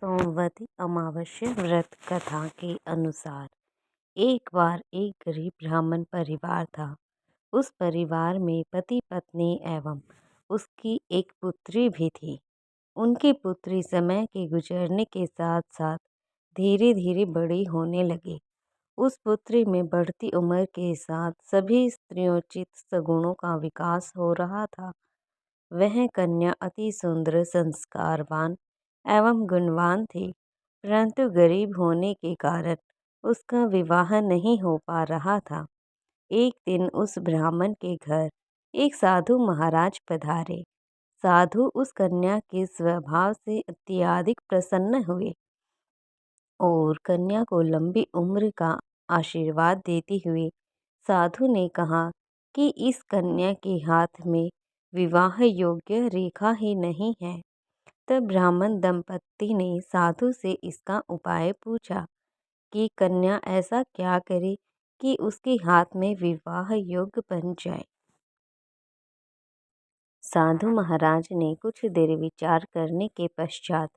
सोमवती अमावस्या व्रत कथा के अनुसार एक बार एक गरीब ब्राह्मण परिवार था। उस परिवार में पति पत्नी एवं उसकी एक पुत्री भी थी। उनकी पुत्री समय के गुजरने के साथ साथ धीरे धीरे बड़ी होने लगी। उस पुत्री में बढ़ती उम्र के साथ सभी स्त्रियोचित सगुणों का विकास हो रहा था। वह कन्या अति सुंदर, संस्कारवान एवं गुणवान थी, परंतु गरीब होने के कारण उसका विवाह नहीं हो पा रहा था। एक दिन उस ब्राह्मण के घर एक साधु महाराज पधारे। साधु उस कन्या के स्वभाव से अत्यधिक प्रसन्न हुए और कन्या को लंबी उम्र का आशीर्वाद देते हुए साधु ने कहा कि इस कन्या के हाथ में विवाह योग्य रेखा ही नहीं है। तब ब्राह्मण दंपत्ति ने साधु से इसका उपाय पूछा कि कन्या ऐसा क्या करे कि उसके हाथ में विवाह योग्य बन जाए। साधु महाराज ने कुछ देर विचार करने के पश्चात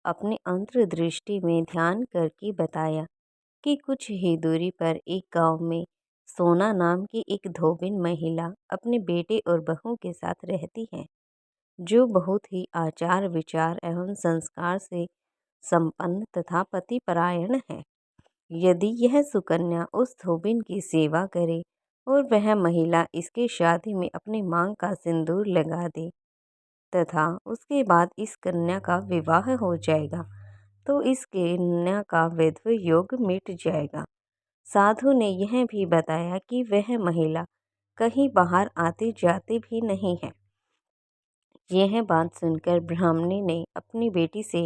अपनी अंतर्दृष्टि में ध्यान करके बताया कि कुछ ही दूरी पर एक गांव में सोना नाम की एक धोबिन महिला अपने बेटे और बहू के साथ रहती है, जो बहुत ही आचार विचार एवं संस्कार से संपन्न तथा पतिपरायण है। यदि यह सुकन्या उस धोबिन की सेवा करे और वह महिला इसके शादी में अपनी मांग का सिंदूर लगा दे तथा उसके बाद इस कन्या का विवाह हो जाएगा, तो इस कन्या का वैधव्य योग मिट जाएगा। साधु ने यह भी बताया कि वह महिला कहीं बाहर आती जाती भी नहीं है। यह बात सुनकर ब्राह्मणी ने अपनी बेटी से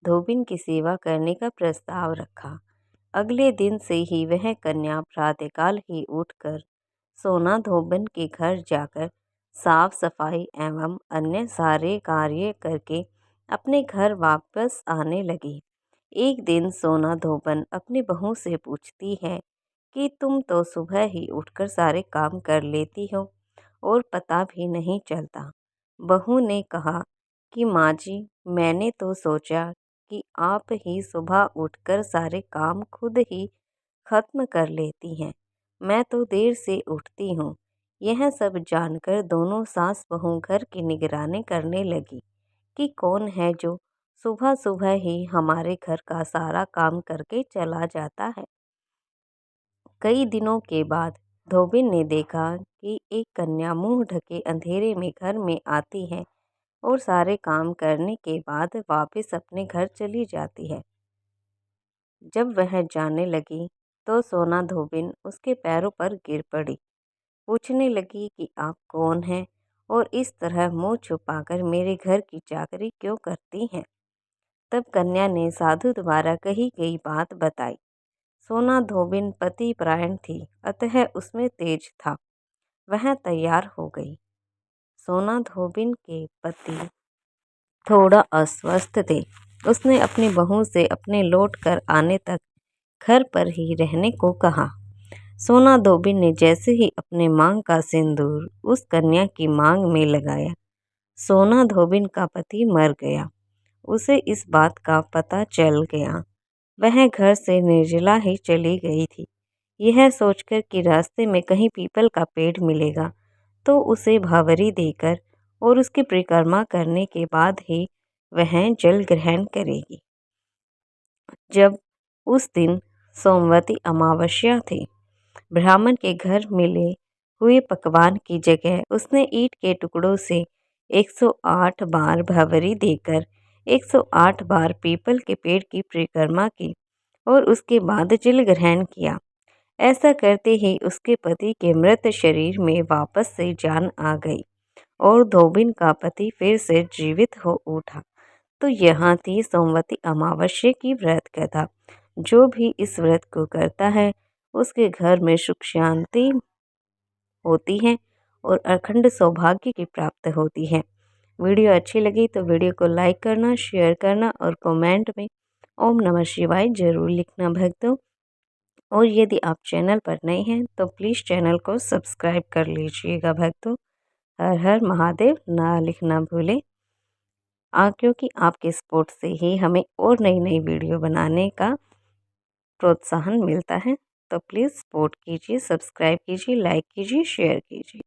धोबिन की सेवा करने का प्रस्ताव रखा। अगले दिन से ही वह कन्या प्रातःकाल ही उठकर सोना धोबिन के घर जाकर साफ सफाई एवं अन्य सारे कार्य करके अपने घर वापस आने लगी। एक दिन सोना धोबन अपनी बहू से पूछती है कि तुम तो सुबह ही उठकर सारे काम कर लेती हो और पता भी नहीं चलता। बहू ने कहा कि माँ जी, मैंने तो सोचा कि आप ही सुबह उठकर सारे काम खुद ही खत्म कर लेती हैं। मैं तो देर से उठती हूँ। यह सब जानकर दोनों सास बहू घर की निगरानी करने लगी कि कौन है जो सुबह सुबह ही हमारे घर का सारा काम करके चला जाता है। कई दिनों के बाद धोबिन ने देखा कि एक कन्या मुंह ढके अंधेरे में घर में आती है और सारे काम करने के बाद वापस अपने घर चली जाती है। जब वह जाने लगी तो सोना धोबिन उसके पैरों पर गिर पड़ी। पूछने लगी कि आप कौन हैं और इस तरह मुंह छुपाकर मेरे घर की चाकरी क्यों करती हैं। तब कन्या ने साधु द्वारा कही गई बात बताई। सोना धोबिन पतिपरायण थी, अतः उसमें तेज था। वह तैयार हो गई। सोना धोबिन के पति थोड़ा अस्वस्थ थे। उसने अपनी बहू से अपने लौट कर आने तक घर पर ही रहने को कहा। सोना धोबिन ने जैसे ही अपने मांग का सिंदूर उस कन्या की मांग में लगाया, सोना धोबिन का पति मर गया। उसे इस बात का पता चल गया। वह घर से निर्जला ही चली गई थी। यह सोचकर कि रास्ते में कहीं पीपल का पेड़ मिलेगा तो उसे भावरी देकर और उसकी परिक्रमा करने के बाद ही वह जल ग्रहण करेगी। जब उस दिन सोमवती अमावस्या थी, ब्राह्मण के घर मिले हुए पकवान की जगह उसने ईंट के टुकड़ों से 108 बार भावरी देकर 108 बार पीपल के पेड़ की परिक्रमा की और उसके बाद जल ग्रहण किया। ऐसा करते ही उसके पति के मृत शरीर में वापस से जान आ गई और धोबिन का पति फिर से जीवित हो उठा। तो यहाँ थी सोमवती अमावस्या की व्रत कथा। जो भी इस व्रत को करता है उसके घर में सुख शांति होती है और अखंड सौभाग्य की प्राप्त होती है। वीडियो अच्छी लगी तो वीडियो को लाइक करना, शेयर करना और कमेंट में ओम नमः शिवाय जरूर लिखना भक्तों। और यदि आप चैनल पर नए हैं तो प्लीज़ चैनल को सब्सक्राइब कर लीजिएगा भक्तों। हर हर महादेव ना लिखना भूलें। क्योंकि आपके सपोर्ट से ही हमें और नई नई वीडियो बनाने का प्रोत्साहन मिलता है। तो प्लीज़ सपोर्ट कीजिए, सब्सक्राइब कीजिए, लाइक कीजिए, शेयर कीजिए।